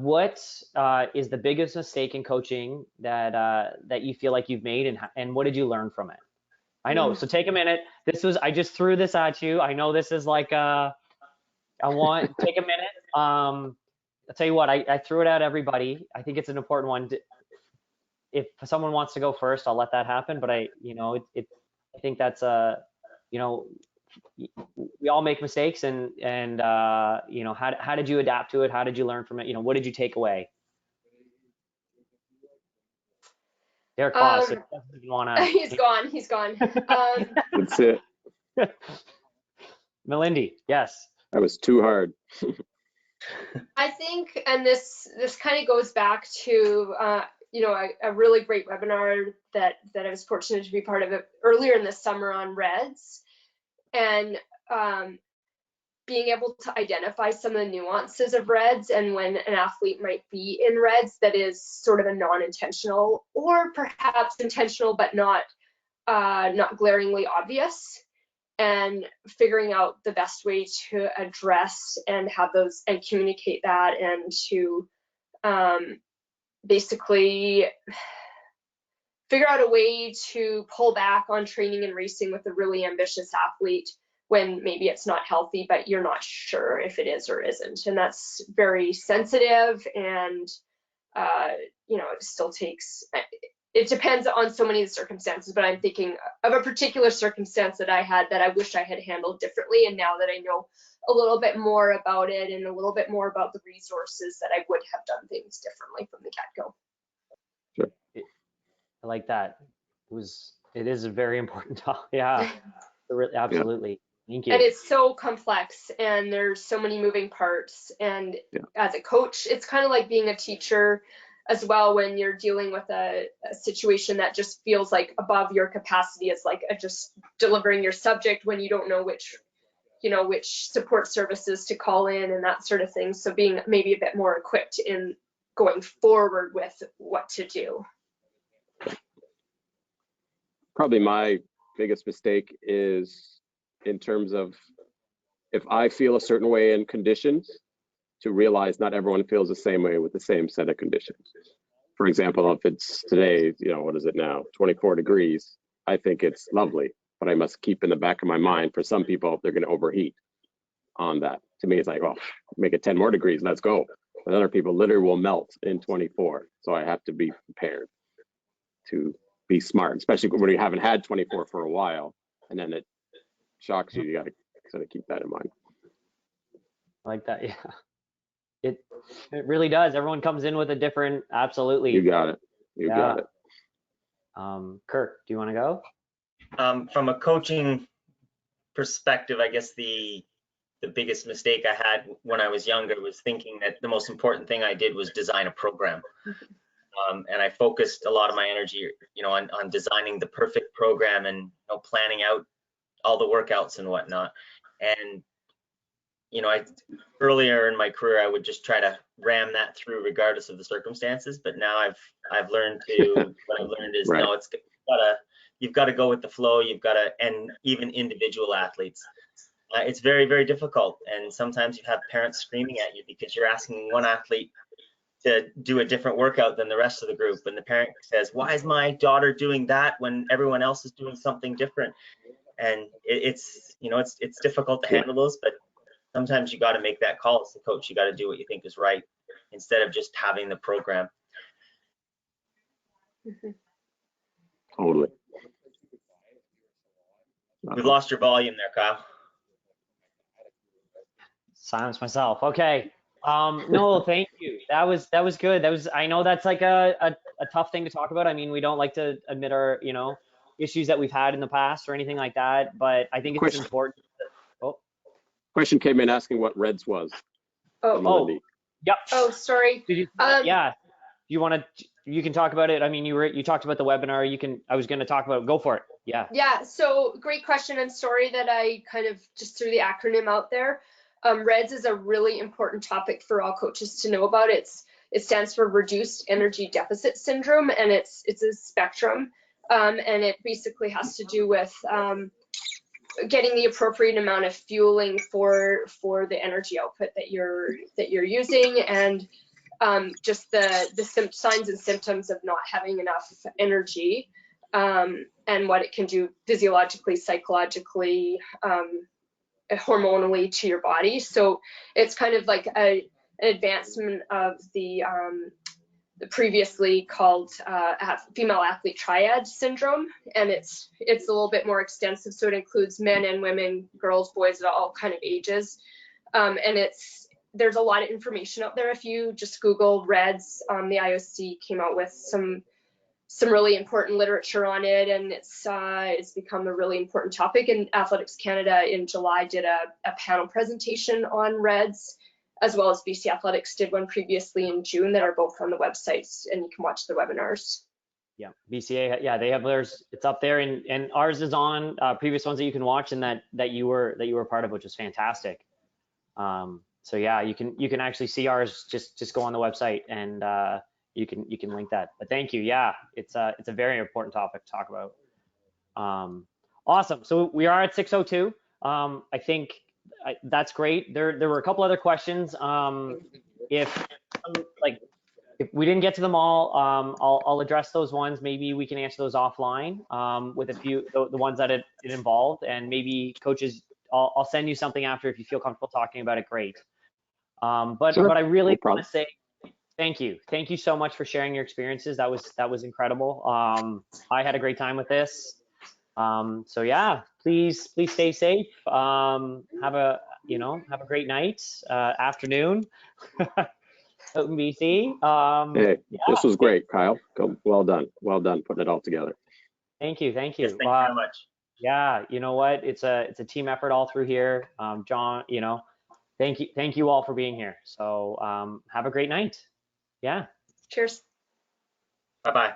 What is the biggest mistake in coaching that you feel like you've made, and what did you learn from it? I know, so take a minute. I just threw this at you. I know this is like take a minute. I'll tell you what, I threw it at everybody. I think it's an important one. If someone wants to go first, I'll let that happen. But I think that's we all make mistakes, and how did you adapt to it? How did you learn from it? What did you take away? Derek Foss, doesn't even want to. He's gone. That's it. Melindy, yes. That was too hard. I think, and this kind of goes back to a really great webinar that I was fortunate to be part of it earlier in the summer on REDS. And being able to identify some of the nuances of RED-S and when an athlete might be in RED-S that is sort of a non-intentional or perhaps intentional but not glaringly obvious, and figuring out the best way to address and have those and communicate that, and to basically figure out a way to pull back on training and racing with a really ambitious athlete when maybe it's not healthy, but you're not sure if it is or isn't. And that's very sensitive, and you know, it still takes, it depends on so many of the circumstances, but I'm thinking of a particular circumstance that I had that I wish I had handled differently. And now that I know a little bit more about it and a little bit more about the resources, that I would have done things differently from the get-go. I like that. It is a very important topic. Yeah, absolutely. Thank you. And it's so complex, and there's so many moving parts. And as a coach, it's kind of like being a teacher as well, when you're dealing with a situation that just feels like above your capacity. It's like just delivering your subject when you don't know which support services to call in and that sort of thing. So being maybe a bit more equipped in going forward with what to do. Probably my biggest mistake is in terms of, if I feel a certain way in conditions, to realize not everyone feels the same way with the same set of conditions. For example, if it's today, you know, what is it now, 24 degrees, I think it's lovely, but I must keep in the back of my mind, for some people, they're going to overheat on that. To me, it's like, oh, make it 10 more degrees, let's go. But other people literally will melt in 24. So I have to be prepared to be smart, especially when you haven't had 24 for a while, and then it shocks you. You got to sort of keep that in mind. I like that. Yeah, it really does. Everyone comes in with a different, absolutely. You got it. You got it. Kirk, do you want to go? From a coaching perspective, I guess the biggest mistake I had when I was younger was thinking that the most important thing I did was design a program. And I focused a lot of my energy, you know, on designing the perfect program and, you know, planning out all the workouts and whatnot. And, you know, earlier in my career, I would just try to ram that through regardless of the circumstances. But now I've learned what I've learned is, right. No, you've got to go with the flow. You've got to, and even individual athletes. It's very, very difficult. And sometimes you have parents screaming at you because you're asking one athlete to do a different workout than the rest of the group. And the parent says, why is my daughter doing that when everyone else is doing something different? And it's, you know, it's difficult to handle those, but sometimes you got to make that call as the coach. You got to do what you think is right instead of just having the program. Totally. We've lost your volume there, Kyle. Silence myself. Okay. No, thank you. That was good. I know that's like a tough thing to talk about. I mean, we don't like to admit our, you know, issues that we've had in the past or anything like that, but I think it's important. Question came in asking what RED-S was. Yep. Oh, sorry. Did you, yeah. You can talk about it. I mean, you talked about the webinar. I was going to talk about it. Go for it. Yeah. Yeah. So great question. I'm sorry that I kind of just threw the acronym out there. RED-S is a really important topic for all coaches to know about. It stands for Reduced Energy Deficit Syndrome, and it's a spectrum, and it basically has to do with getting the appropriate amount of fueling for the energy output that you're using, and just the signs and symptoms of not having enough energy, and what it can do physiologically, psychologically, hormonally to your body. So it's kind of like an advancement of the previously called female athlete triad syndrome, and it's a little bit more extensive. So it includes men and women, girls, boys at all kind of ages, and there's a lot of information out there. If you just Google RED-S, the IOC came out with some really important literature on it, and it's become a really important topic. And Athletics Canada in July did a panel presentation on RED-S, as well as BC Athletics did one previously in June that are both on the websites, and you can watch the webinars. Yeah, BCA, yeah, they have theirs. It's up there, and ours is on previous ones that you can watch, and that you were part of, which was fantastic. So yeah, you can actually see ours. Just go on the website and you can link that. But thank you. Yeah, it's a very important topic to talk about. Awesome. So we are at 6:02. I think that's great. There were a couple other questions. If like if we didn't get to them all, I'll address those ones. Maybe we can answer those offline with a few the ones that it involved, and maybe coaches. I'll send you something after if you feel comfortable talking about it. Great. But Sure, I really no problem. want to say thank you so much for sharing your experiences. That was incredible. I had a great time with this. So yeah, please stay safe. Have a great night, afternoon. Out in BC. Hey, Yeah, this was great, Kyle. Well done putting it all together. thank you. Yes, thank you very much. Yeah, you know what? It's a team effort all through here. John, thank you all for being here. So have a great night. Yeah. Cheers. Bye-bye.